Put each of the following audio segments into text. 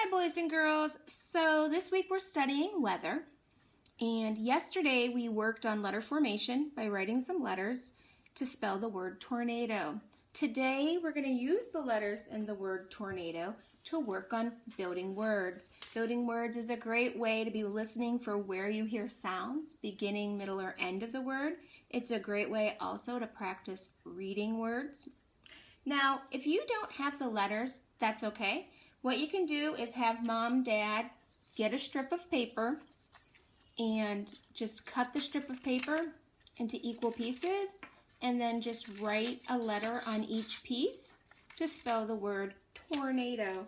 Hi boys and girls. So this week we're studying weather, and yesterday we worked on letter formation by writing some letters to spell the word tornado. Today we're going to use the letters in the word tornado to work on building words. Building words is a great way to be listening for where you hear sounds, beginning, middle, or end of the word. It's a great way also to practice reading words. Now, if you don't have the letters, that's okay. What you can do is have mom, dad get a strip of paper and just cut the strip of paper into equal pieces and then just write a letter on each piece to spell the word tornado.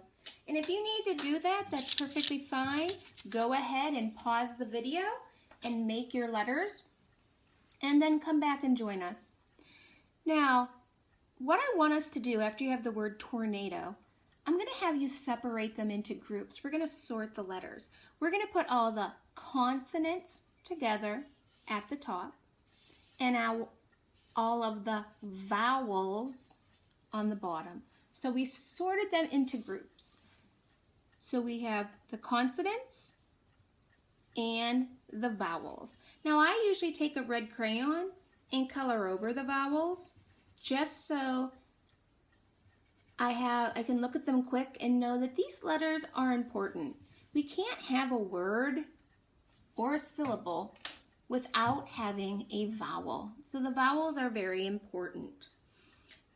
And if you need to do that, that's perfectly fine. Go ahead and pause the video and make your letters and then come back and join us. Now, what I want us to do after you have the word tornado, I'm going to have you separate them into groups. We're going to sort the letters. We're going to put all the consonants together at the top and all of the vowels on the bottom. So we sorted them into groups. So we have the consonants and the vowels. Now I usually take a red crayon and color over the vowels just so I can look at them quick and know that these letters are important. We can't have a word or a syllable without having a vowel. So the vowels are very important.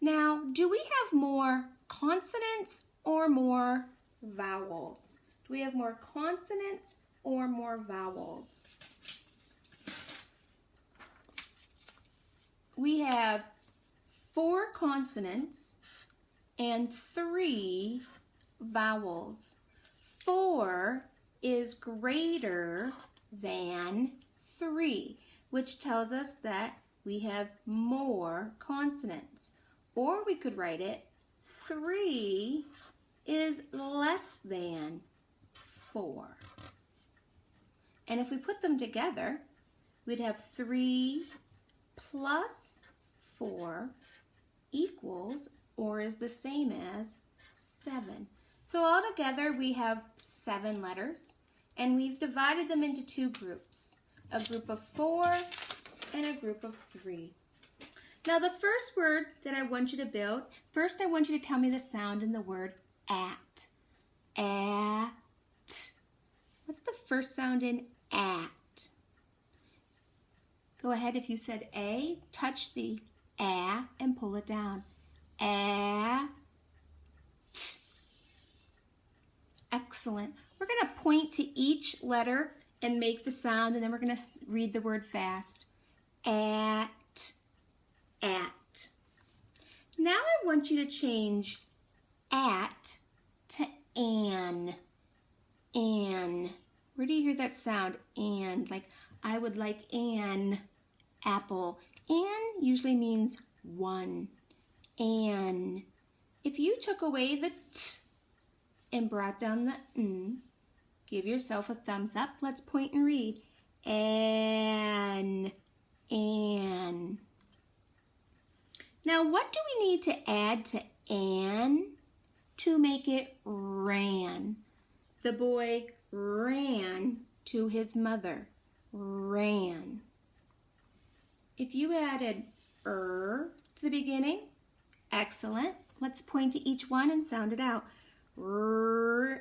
Now, do we have more consonants or more vowels? Do we have more consonants or more vowels? We have 4 consonants and 3 vowels. 4 is greater than 3, which tells us that we have more consonants. Or we could write it 3 is less than 4. And if we put them together, we'd have 3 plus 4 equals or is the same as 7. So altogether we have 7 letters, and we've divided them into 2 groups, a group of 4 and a group of 3. Now the first word that I want you to build, first I want you to tell me the sound in the word at. At. What's the first sound in at? Go ahead, if you said A, touch the A and pull it down. At. Excellent. We're going to point to each letter and make the sound, and then we're going to read the word fast. At. At. Now I want you to change at to an. An. Where do you hear that sound? An. Like, I would like an apple. An usually means one. An. If you took away the t and brought down the n, give yourself a thumbs up. Let's point and read. An. An. Now what do we need to add to an to make it ran? The boy ran to his mother. Ran. If you added to the beginning, excellent. Let's point to each one and sound it out. Ran.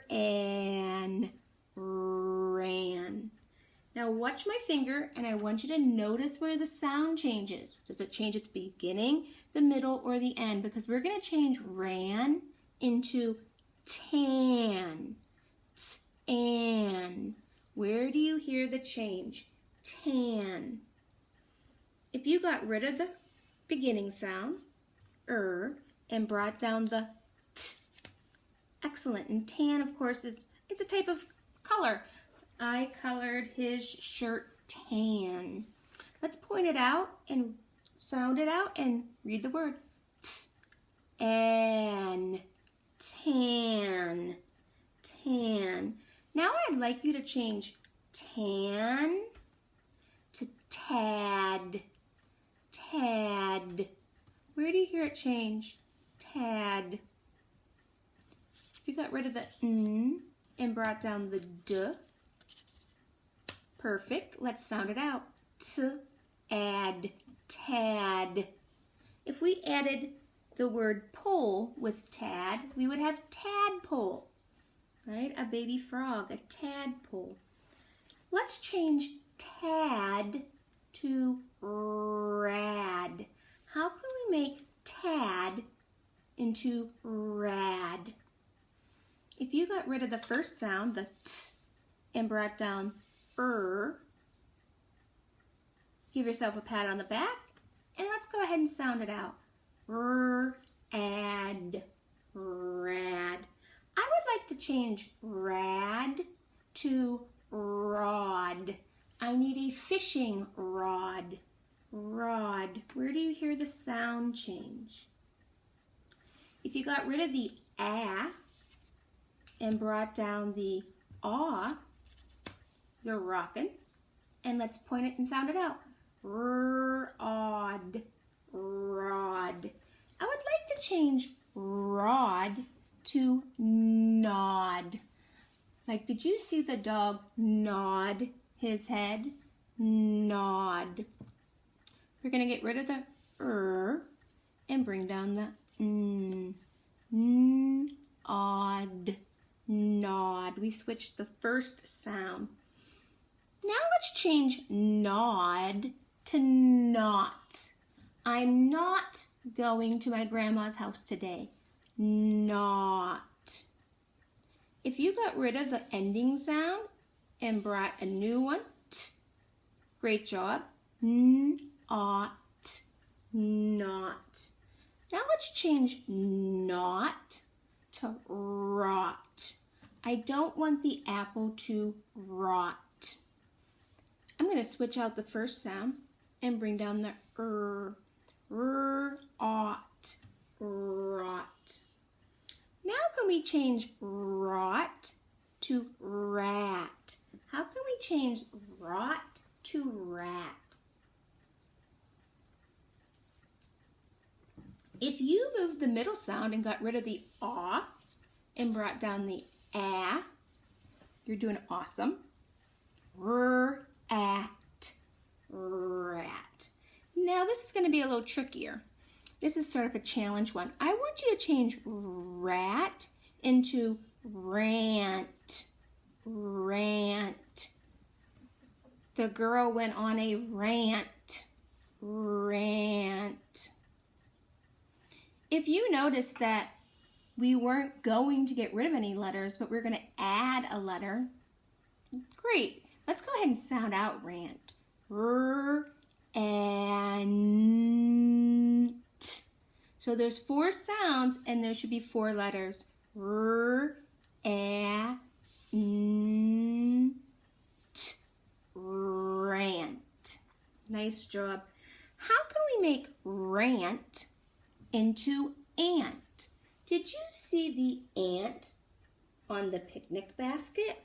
Ran. Now watch my finger and I want you to notice where the sound changes. Does it change at the beginning, the middle, or the end? Because we're going to change ran into tan. Tan. Where do you hear the change? Tan. If you got rid of the beginning sound, and brought down the t, excellent. And tan, of course, it's a type of color. I colored his shirt tan. Let's point it out and sound it out and read the word. An. Tan. Tan. Now I'd like you to change tan to tad. Tad. Where do you hear it change? Tad. If you got rid of the n and brought down the D. Perfect. Let's sound it out. T-ad, tad. If we added the word pole with tad, we would have tadpole, right? A baby frog, a tadpole. Let's change tad to rad. How can we make tad into rad? If you got rid of the first sound, the t, and brought down give yourself a pat on the back, and let's go ahead and sound it out. Ad, rad. I would like to change rad to rod. I need a fishing rod. Rod. Where do you hear the sound change? If you got rid of the ah and brought down the aw, you're rocking. And let's point it and sound it out. Rod, rod. I would like to change rod to nod. Like, did you see the dog nod his head? Nod. We're going to get rid of the and bring down the odd, nod. We switched the first sound. Now let's change nod to not. I'm not going to my grandma's house today. Not. If you got rid of the ending sound and brought a new one, t, great job. Not. Not. Now let's change not to rot. I don't want the apple to rot. I'm going to switch out the first sound and bring down the ought, rot. Now can we change rot to rat? How can we change rot to rat? If you moved the middle sound and got rid of the aw and brought down the ah, you're doing awesome. At, rat. Now this is going to be a little trickier. This is sort of a challenge one. I want you to change rat into rant. Rant. The girl went on a rant. Rant. If you notice that we weren't going to get rid of any letters, but we're going to add a letter, great. Let's go ahead and sound out rant. And. So there's 4 sounds and there should be 4 letters. Rant. Rant. Nice job. How can we make rant into ant? Did you see the ant on the picnic basket?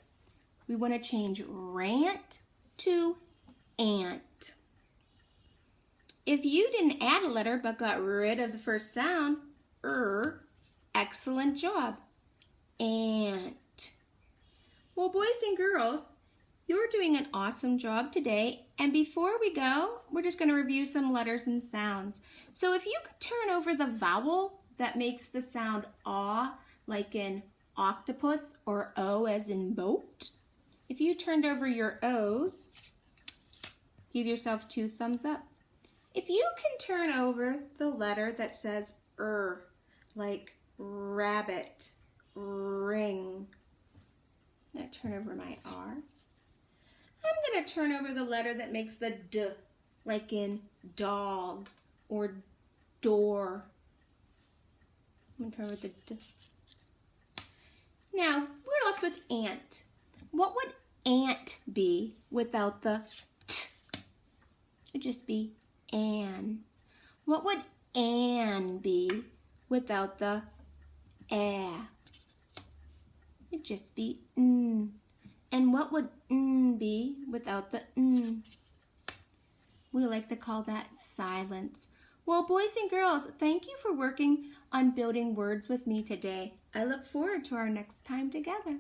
We want to change rant to ant. If you didn't add a letter but got rid of the first sound, excellent job. Ant. Well, boys and girls, you're doing an awesome job today. And before we go, we're just going to review some letters and sounds. So if you could turn over the vowel that makes the sound aw, like in octopus, or O as in boat. If you turned over your O's, give yourself 2 thumbs up. If you can turn over the letter that says like rabbit, ring. Now turn over my R. I'm going to turn over the letter that makes the D, like in dog or door. I'm going to turn over the D. Now, we're left with ant. What would ant be without the t? It would just be an. What would an be without the a? It'd just be n. And what would n be without the n? We like to call that silence. Well, boys and girls, thank you for working on building words with me today. I look forward to our next time together.